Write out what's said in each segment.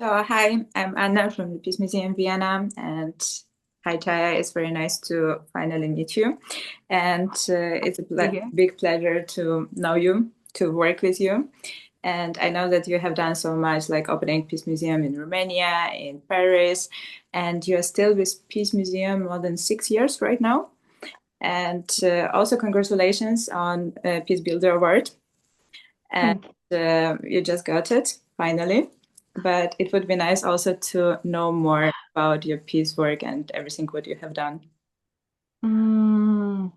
So, hi, I'm Anna from the Peace Museum Vienna, and hi, Chhaya. It's very nice to finally meet you, and it's a Yeah. big pleasure to know you, to work with you. And I know that you have done so much, like opening Peace Museum in Romania, in Paris, and you're still with Peace Museum more than 6 years right now. And also, congratulations on Peace Builder Award. And Thank you. you just got it finally. But it would be nice also to know more about your piece work and everything what you have done. Mm.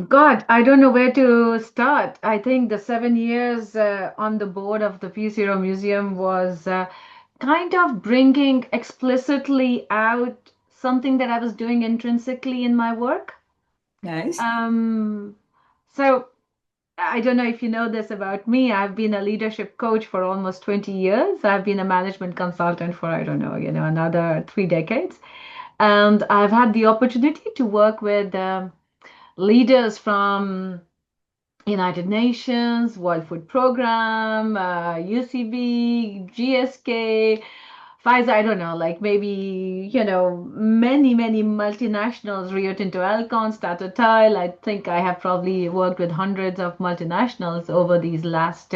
God, I don't know where to start. I think the 7 years on the board of the Peace Hero Museum was kind of bringing explicitly out something that I was doing intrinsically in my work. Nice. Um, so I don't know if you know this about me. I've been a leadership coach for almost 20 years. I've been a management consultant for, I don't know, another 3 decades. And I've had the opportunity to work with leaders from United Nations, World Food Program, UCB, GSK, Pfizer, I don't know, like maybe, many multinationals, Rio Tinto Alcan, Statoil. I think I have probably worked with hundreds of multinationals over these last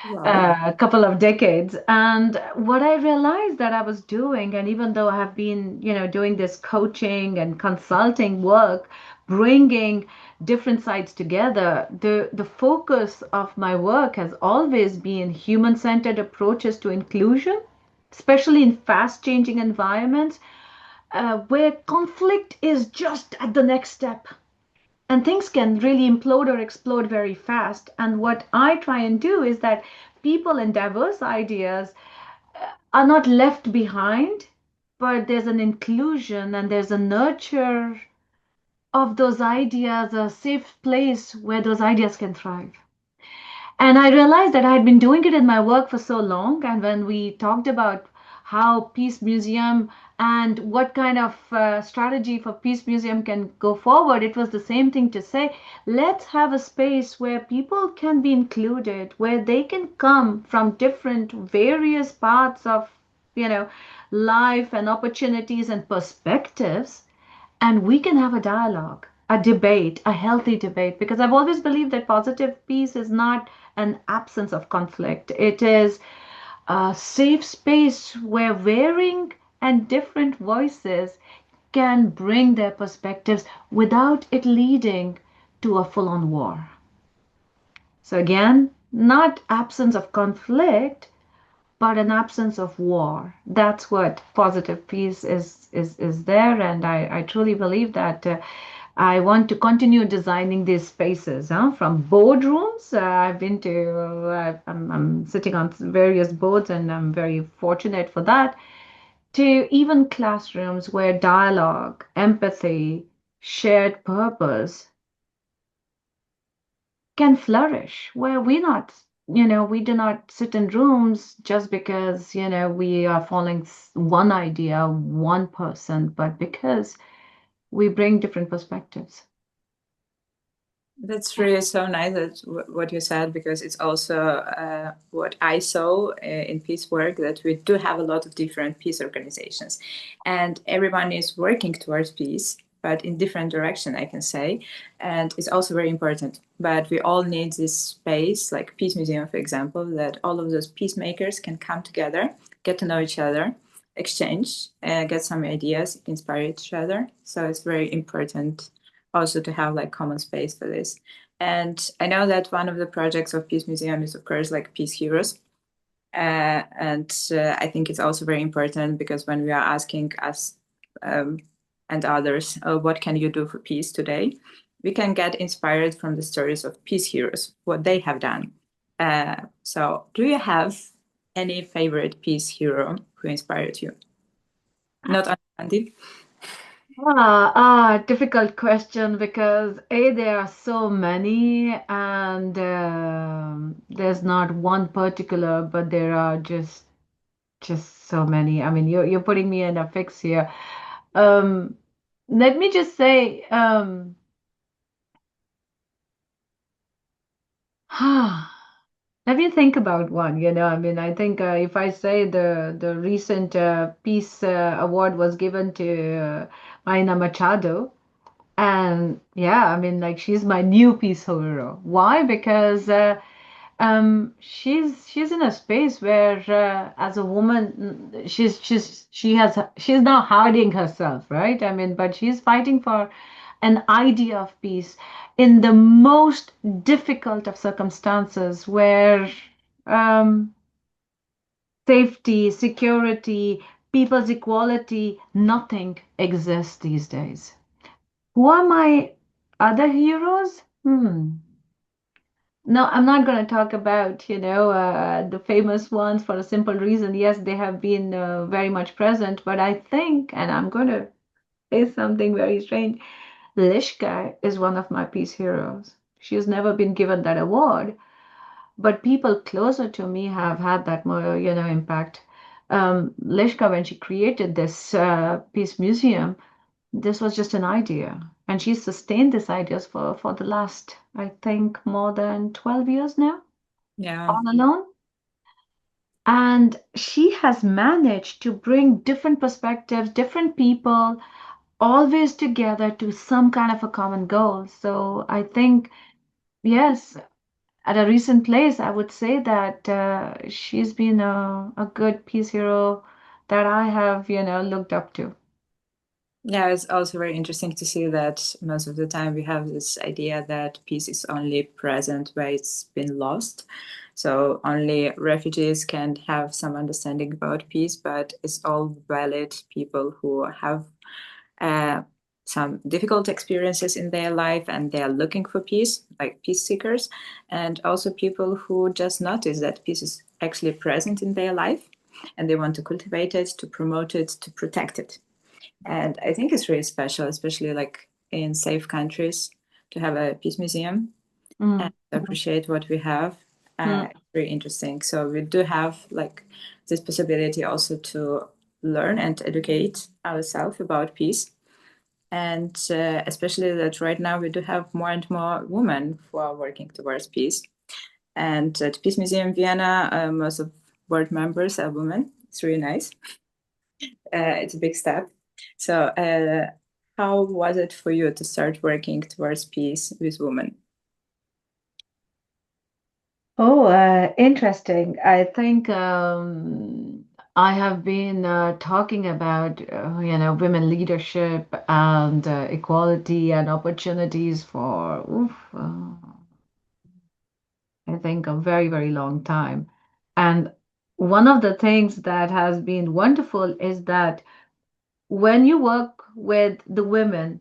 Wow. couple of decades. And what I realized that I was doing, and even though I have been, doing this coaching and consulting work, bringing different sides together, the focus of my work has always been human-centered approaches to inclusion, especially in fast-changing environments where conflict is just at the next step. And things can really implode or explode very fast. And what I try and do is that people and diverse ideas are not left behind, but there's an inclusion and there's a nurture of those ideas, a safe place where those ideas can thrive. And I realized that I had been doing it in my work for so long. And when we talked about how Peace Museum and what kind of strategy for Peace Museum can go forward, it was the same thing to say, let's have a space where people can be included, where they can come from different, various parts of, you know, life and opportunities and perspectives, and we can have a dialogue, a debate, a healthy debate, because I've always believed that positive peace is not an absence of conflict. It is a safe space where varying and different voices can bring their perspectives without it leading to a full on war. So, again, not absence of conflict, but an absence of war. That's what positive peace is there, and I truly believe that I want to continue designing these spaces, from boardrooms. I've been to, I'm sitting on various boards, and I'm very fortunate for that, to even classrooms where dialogue, empathy, shared purpose can flourish, where we do not sit in rooms just because, we are following one idea, one person, but because we bring different perspectives. That's really so nice that what you said, because it's also what I saw in peace work, that we do have a lot of different peace organizations, and everyone is working towards peace, but in different direction, I can say, and it's also very important. But we all need this space, like Peace Museum, for example, that all of those peacemakers can come together, get to know each other, exchange, get some ideas, inspire each other. So it's very important also to have like common space for this. And I know that one of the projects of Peace Museum is, of course, like Peace Heroes. And I think it's also very important, because when we are asking us um, and others, what can you do for peace today? We can get inspired from the stories of peace heroes, what they have done. So, do you have any favorite peace hero who inspired you? Not only Gandhi. Difficult question because there are so many, and there's not one particular, but there are just so many. I mean, you're putting me in a fix here. Um, Let me just say, Let me think about one. I mean, I think if I say the recent Peace Award was given to Maina Machado, and yeah, I mean, like she's my new peace hero. Why? Because she's in a space where, as a woman, she's now hiding herself, right? I mean, but she's fighting for an idea of peace in the most difficult of circumstances, where um, safety, security, people's equality, nothing exists these days. Who are my other heroes? No, I'm not going to talk about, the famous ones for a simple reason. Yes, they have been very much present, but I think, and I'm going to say something very strange, Lishka is one of my peace heroes. She has never been given that award, but people closer to me have had that more, impact. Lishka, when she created this peace museum, this was just an idea. And she's sustained these ideas for the last, I think, more than 12 years now, Yeah. all alone. And she has managed to bring different perspectives, different people, always together to some kind of a common goal. So I think, yes, at a recent place, I would say that she's been a good peace hero that I have, looked up to. Yeah, it's also very interesting to see that most of the time we have this idea that peace is only present where it's been lost. So only refugees can have some understanding about peace, but it's all valid people who have uh, some difficult experiences in their life and they are looking for peace, like peace seekers, and also people who just notice that peace is actually present in their life and they want to cultivate it, to promote it, to protect it. And I think it's really special, especially like in safe countries, to have a peace museum and Mm, appreciate what we have. mm, It's very interesting. So we do have like this possibility also to learn and educate ourselves about peace. And especially that right now we do have more and more women who are working towards peace. And at Peace Museum Vienna, most of board members are women. It's really nice. It's a big step. So, how was it for you to start working towards peace with women? Oh, interesting. I think I have been talking about, women leadership and equality and opportunities for, I think, a very, very long time. And one of the things that has been wonderful is that when you work with the women,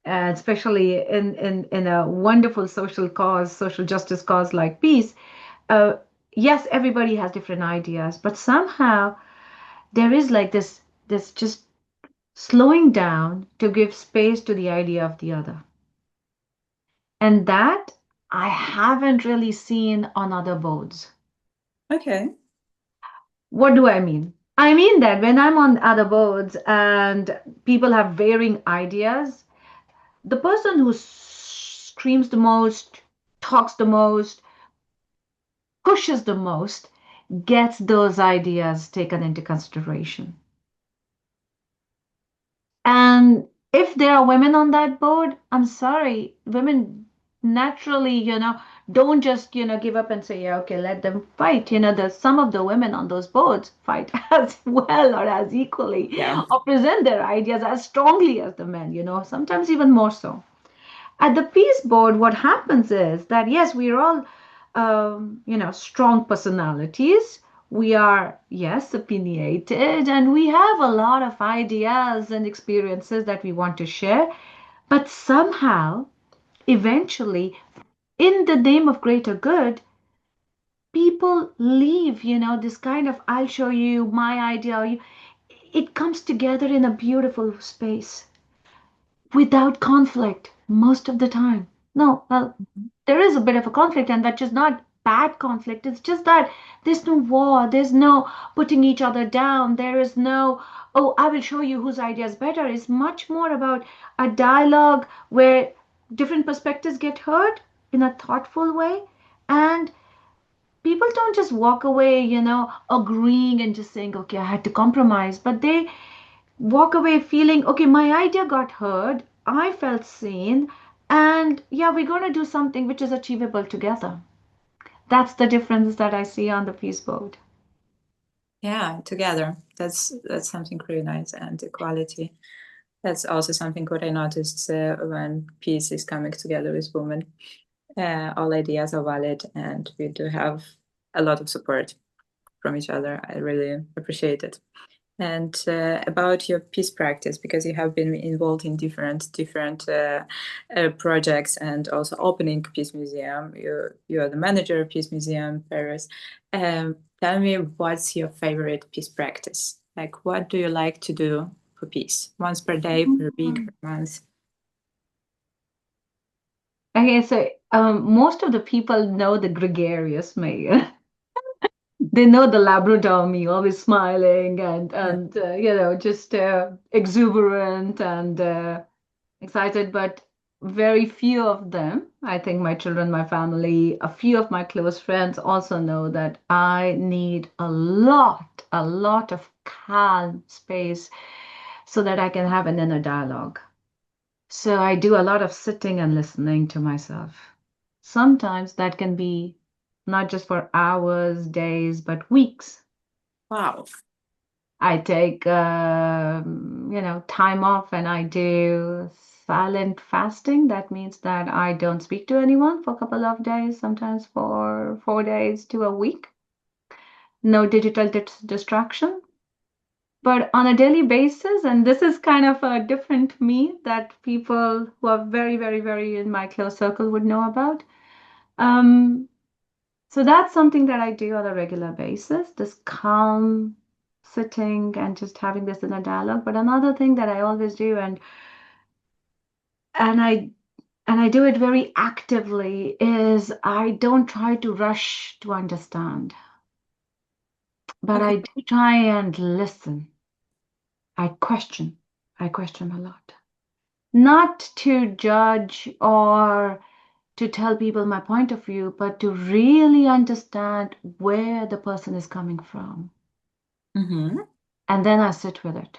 especially in a wonderful social cause, social justice cause like peace, uh, yes, everybody has different ideas, but somehow there is like this just slowing down to give space to the idea of the other. And that I haven't really seen on other boards. Okay. What do I mean? I mean that when I'm on other boards and people have varying ideas, the person who screams the most, talks the most, pushes the most, gets those ideas taken into consideration. And if there are women on that board, I'm sorry, women naturally, don't just, give up and say, yeah, okay, let them fight. There's some of the women on those boards fight as well or as equally Yeah. or present their ideas as strongly as the men, sometimes even more so. At the peace board, what happens is that yes, we're all strong personalities. We are, yes, opinionated, and we have a lot of ideas and experiences that we want to share. But somehow, eventually, in the name of greater good, people leave, this kind of I'll show you my idea. It comes together in a beautiful space without conflict most of the time. No, well, there is a bit of a conflict, and that's just not bad conflict. It's just that there's no war, there's no putting each other down, there is no, oh, I will show you whose idea is better. It's much more about a dialogue where different perspectives get heard in a thoughtful way, and people don't just walk away, agreeing and just saying, okay, I had to compromise, but they walk away feeling, okay, my idea got heard, I felt seen, and yeah, we're going to do something which is achievable together. That's the difference that I see on the peace boat. Yeah, together. That's something really nice. And equality. That's also something what I noticed when peace is coming together with women. All ideas are valid, and we do have a lot of support from each other. I really appreciate it. And about your peace practice, because you have been involved in different projects and also opening Peace Museum. You are the manager of Peace Museum Paris. Tell me, what's your favorite peace practice? Like, what do you like to do for peace? Once per day, per week, Mhm. per month? Okay, so most of the people know the gregarious me. They know the Labrador me, always smiling Yeah. and just exuberant and excited. But very few of them, I think my children, my family, a few of my close friends also know that I need a lot of calm space so that I can have an inner dialogue. So I do a lot of sitting and listening to myself. Sometimes that can be not just for hours, days, but weeks. Wow. I take, time off and I do silent fasting. That means that I don't speak to anyone for a couple of days, sometimes for 4 days to a week. No digital distraction. But on a daily basis, and this is kind of a different me that people who are very, very, very in my close circle would know about. Um, so that's something that I do on a regular basis, this calm sitting and just having this inner dialogue. But another thing that I always do, and I do it very actively, is I don't try to rush to understand, but Okay. I do try and listen. I question. I question a lot. Not to judge or to tell people my point of view, but to really understand where the person is coming from. Mm-hmm. And then I sit with it.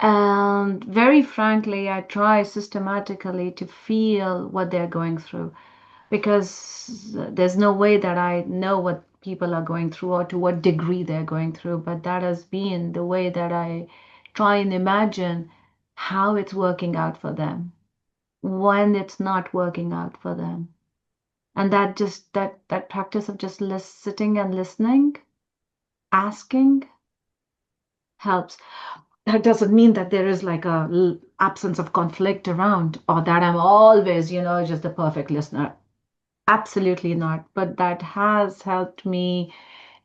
And very frankly, I try systematically to feel what they're going through because there's no way that I know what people are going through or to what degree they're going through. But that has been the way that I try and imagine how it's working out for them when it's not working out for them. And that practice of just sitting and listening, asking helps. That doesn't mean that there is like a absence of conflict around or that I'm always, just the perfect listener. Absolutely not. But that has helped me.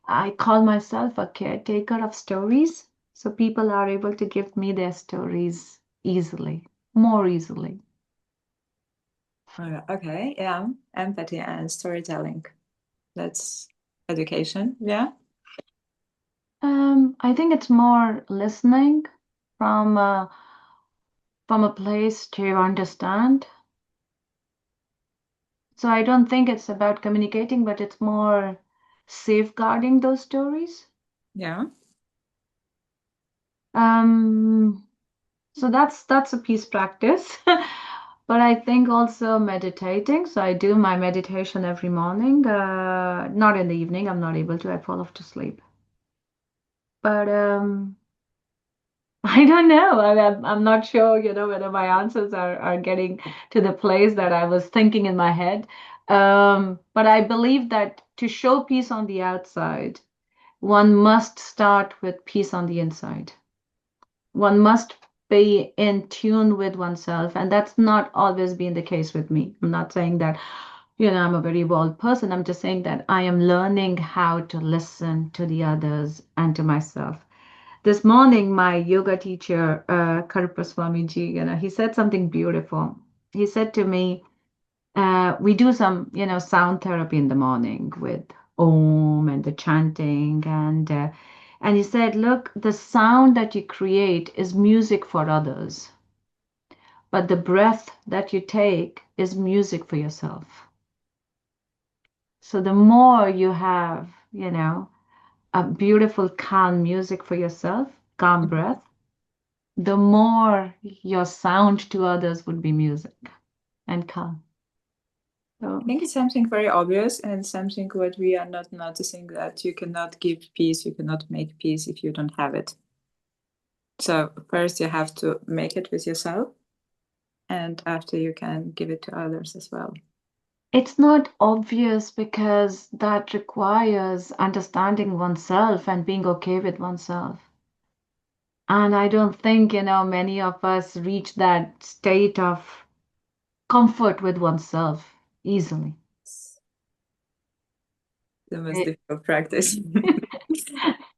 I call myself a caretaker of stories. So people are able to give me their stories easily, more easily. Okay. Yeah. Empathy and storytelling. That's education. Yeah. I think it's more listening from from a place to understand. So I don't think it's about communicating, but it's more safeguarding those stories. Yeah. Um, so that's a peace practice. But I think also meditating. So I do my meditation every morning. Not in the evening. I'm not able to. I fall off to sleep. But I don't know. I'm not sure, whether my answers are getting to the place that I was thinking in my head. But I believe that to show peace on the outside, one must start with peace on the inside. One must be in tune with oneself, and that's not always been the case with me. I'm not saying that, I'm a very evolved person. I'm just saying that I am learning how to listen to the others and to myself. This morning, my yoga teacher, Karupa Swamiji, he said something beautiful. He said to me, we do some, sound therapy in the morning with Om and the chanting, and he said, look, the sound that you create is music for others, but the breath that you take is music for yourself. So the more you have, a beautiful calm music for yourself, calm breath, the more your sound to others would be music and calm. I So think it's something very obvious and something what we are not noticing, that you cannot give peace, you cannot make peace if you don't have it. So first you have to make it with yourself, and after you can give it to others as well. it's not obvious because that requires understanding oneself and being okay with oneself. And I don't think, many of us reach that state of comfort with oneself easily. It's the most difficult practice.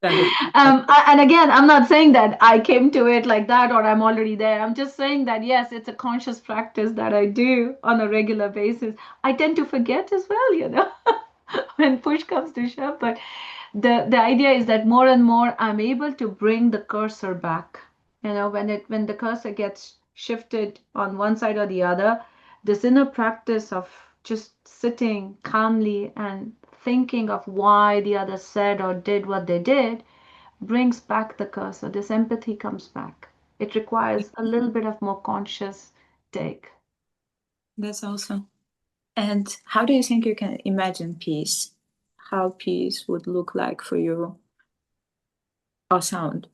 That is- And again, I'm not saying that I came to it like that or I'm already there. I'm just saying that, yes, it's a conscious practice that I do on a regular basis. I tend to forget as well, when push comes to shove. But the idea is that more and more I'm able to bring the cursor back. When the cursor gets shifted on one side or the other, this inner practice of just sitting calmly and thinking of why the other said or did what they did brings back the cursor. This empathy comes back. It requires a little bit of more conscious take. That's awesome. And how do you think you can imagine peace? How peace would look like for you, or sound?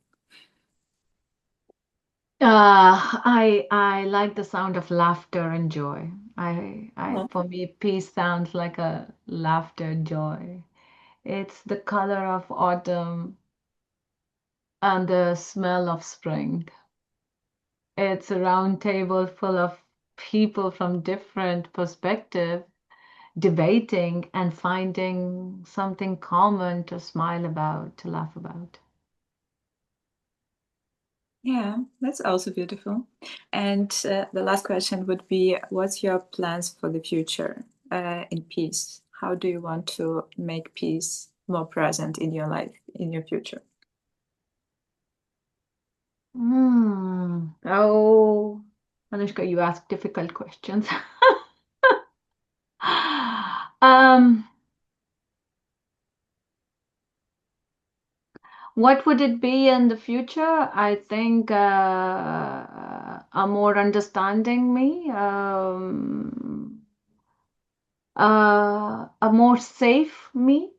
I like the sound of laughter and joy. I Oh, for me, peace sounds like a laughter, joy. It's the color of autumn and the smell of spring. It's a round table full of people from different perspectives debating and finding something common to smile about, to laugh about. yeah, that's also beautiful. And the last question would be, what's your plans for the future in peace? How do you want to make peace more present in your life, in your future? Oh, Anushka, you ask difficult questions. um, what would it be in the future? I think a more understanding me, a more safe me.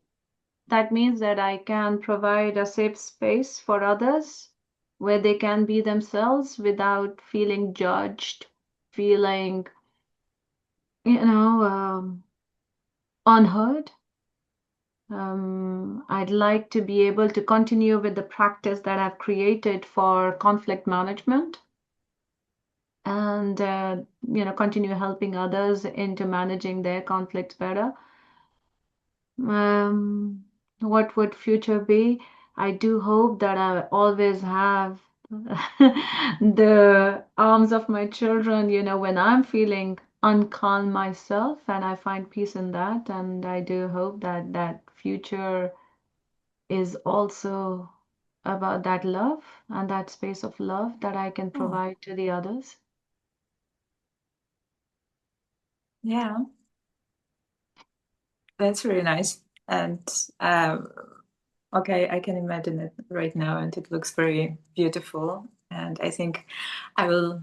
That means that I can provide a safe space for others where they can be themselves without feeling judged, feeling, you know, unheard. I'd like to be able to continue with the practice that I've created for conflict management and, continue helping others into managing their conflicts better. Um, what would future be? I do hope that I always have the arms of my children, when I'm feeling uncalm myself, and I find peace in that. And I do hope that that future is also about that love and that space of love that I can Oh, provide to the others. yeah, that's really nice. And um, okay, I can imagine it right now, and it looks very beautiful. And I think I will,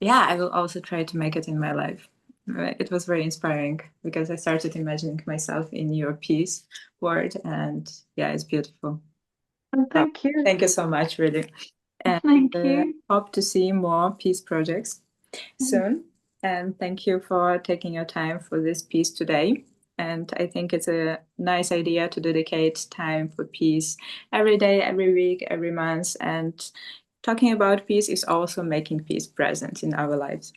yeah, I will also try to make it in my life. It was very inspiring because I started imagining myself in your piece word, and yeah, it's beautiful. And So thank you. thank you so much, really. And Thank you. hope to see more peace projects soon. And thank you for taking your time for this piece today. And I think it's a nice idea to dedicate time for peace every day, every week, every month. And talking about peace is also making peace present in our lives.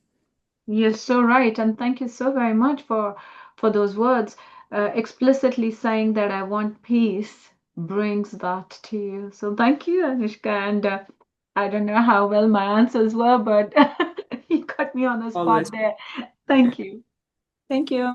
You're so right, and thank you so very much for those words. Explicitly saying that I want peace brings that to you. So thank you, Anushka. And I don't know how well my answers were, but you got me on the spot Always. there. Thank you. Thank you.